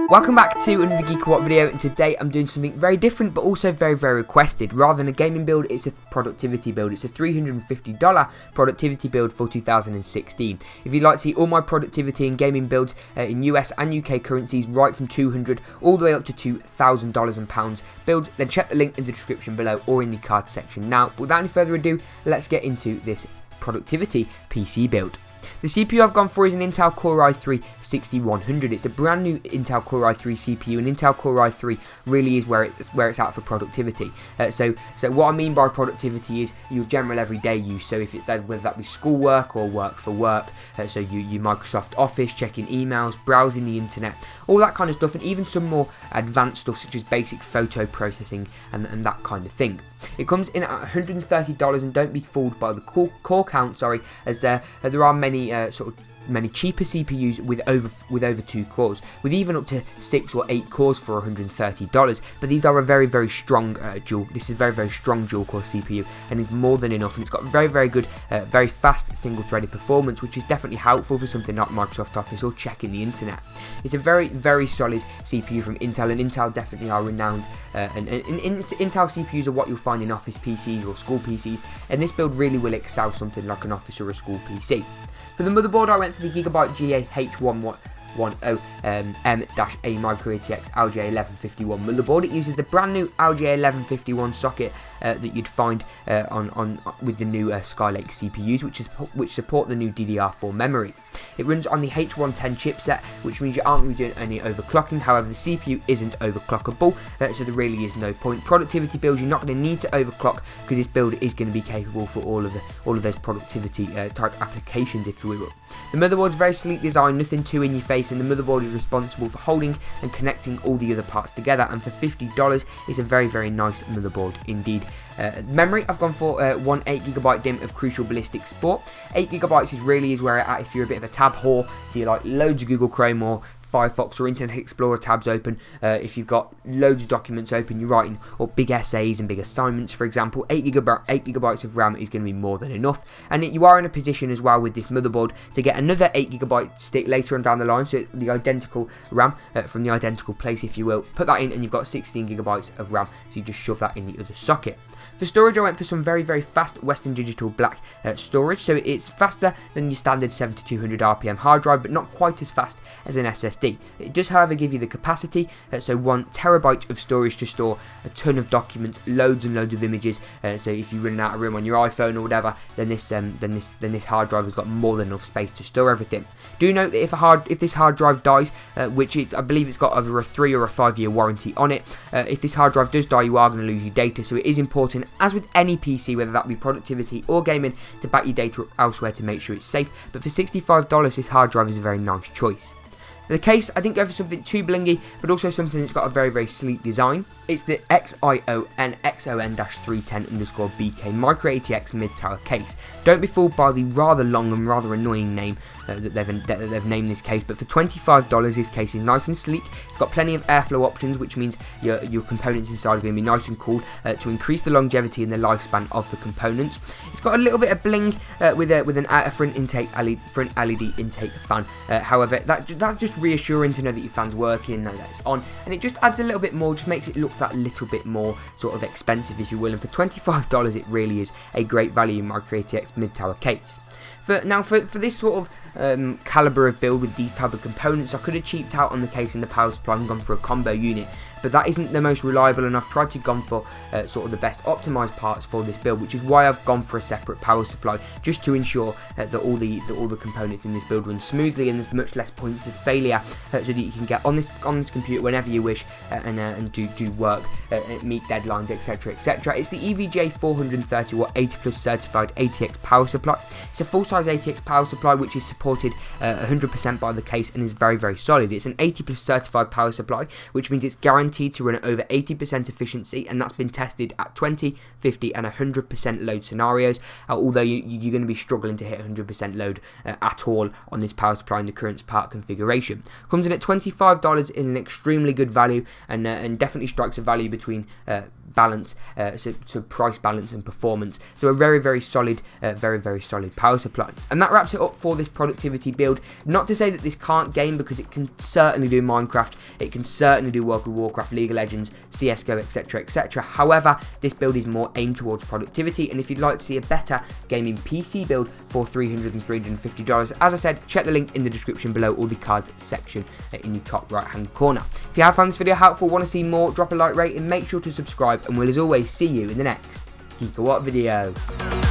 Welcome back to another GeekaWhat video, and today I'm doing something very different but also very requested. Rather than a gaming build, it's a productivity build. It's a $350 productivity build for 2016. If you'd like to see all my productivity and gaming builds in US and UK currencies, right from $200 all the way up to $2,000 and pounds builds, then check the link in the description below or in the card section. Now, without any further ado, let's get into this productivity PC build. The CPU I've gone for is an Intel Core i3-6100. It's a brand new Intel Core i3 CPU, and Intel Core i3 really is where it's at for productivity. So what I mean by productivity is your general everyday use. So if it's whether that be schoolwork or work for work, so you Microsoft Office, checking emails, browsing the internet, all that kind of stuff, and even some more advanced stuff such as basic photo processing and that kind of thing. It comes in at $130, and don't be fooled by the core count, as there are many many cheaper CPUs with over 2 cores, with even up to 6 or 8 cores for $130. But these are a very strong dual. This is a very strong dual core CPU, and is more than enough. And it's got very good, very fast single-threaded performance, which is definitely helpful for something like Microsoft Office or checking the internet. It's a very solid CPU from Intel, and Intel definitely are renowned. And Intel CPUs are what you'll find in office PCs or school PCs, and this build really will excel something like an office or a school PC. For the motherboard, I went for the GeekaWhat GA-H11M-A Micro ATX LGA1151 motherboard. It uses the brand new LGA1151 socket that you'd find with the new Skylake CPUs, which support the new DDR4 memory. It runs on the H110 chipset, which means you aren't really doing any overclocking. However, the CPU isn't overclockable, so there really is no point. Productivity builds, you're not going to need to overclock, because this build is going to be capable for all of those productivity type applications, if you will. The motherboard's very sleek design, nothing too in your face, and the motherboard is responsible for holding and connecting all the other parts together. And for $50, it's a very nice motherboard indeed. Memory, I've gone for one 8GB DIMM of Crucial Ballistic Sport. 8GB really is where it's at if you're a bit of a tab whore, so you like loads of Google Chrome or Firefox or Internet Explorer tabs open. If you've got loads of documents open, you're writing, or big essays and big assignments, for example, 8GB of RAM is going to be more than enough. And you are in a position as well with this motherboard to get another 8GB stick later on down the line, so the identical RAM from the identical place, if you will. Put that in, and you've got 16GB of RAM, so you just shove that in the other socket. For storage, I went for some very fast Western Digital Black storage, so it's faster than your standard 7200 RPM hard drive, but not quite as fast as an SSD. It does, however, give you the capacity, so 1 terabyte of storage to store a ton of documents, loads and loads of images. So if you're running out of room on your iPhone or whatever, then this hard drive has got more than enough space to store everything. Do note that if this hard drive dies, which I believe it's got either a 3 or a 5 year warranty on it, if this hard drive does die, you are going to lose your data. So it is important, as with any PC, whether that be productivity or gaming, to back your data elsewhere to make sure it's safe. But for $65, this hard drive is a very nice choice. For the case, I didn't go for something too blingy, but also something that's got a very sleek design. It's the XIONXON-310_BK Micro ATX mid-tower case. Don't be fooled by the rather long and rather annoying name that they've named this case, but for $25, this case is nice and sleek. It's got plenty of airflow options, which means your components inside are going to be nice and cool to increase the longevity and the lifespan of the components. It's got a little bit of bling with a front LED intake fan. However, that's just reassuring to know that your fan's working, know that it's on, and it just adds a little bit more, just makes it look that little bit more sort of expensive, if you will. And for $25, it really is a great value in Micro ATX mid-tower case. For this sort of caliber of build with these type of components, I could have cheaped out on the case and the power supply and gone for a combo unit, but that isn't the most reliable, and I've tried to gone for sort of the best optimized parts for this build, which is why I've gone for a separate power supply, just to ensure that all the components in this build run smoothly and there's much less points of failure, so that you can get on this computer whenever you wish and do work, meet deadlines, etc. It's the EVGA 430 watt 80+ certified ATX power supply. It's a full-size ATX power supply which is supported 100% by the case and is very solid. It's an 80+ certified power supply, which means it's guaranteed to run at over 80% efficiency, and that's been tested at 20, 50 and 100% load scenarios, although you're going to be struggling to hit 100% load at all on this power supply in the current part configuration. Comes in at $25, is an extremely good value, and definitely strikes a value between balance, so price balance and performance. So a very solid, very solid power supply. And that wraps it up for this productivity build. Not to say that this can't game, because it can certainly do Minecraft, it can certainly do World of Warcraft, League of Legends, CSGO, etc, etc. However, this build is more aimed towards productivity, and if you'd like to see a better gaming PC build for $300 and $350, as I said, check the link in the description below, or the cards section in the top right hand corner. If you have found this video helpful, want to see more, drop a like rating, make sure to subscribe, and we'll as always see you in the next GeekaWhat video.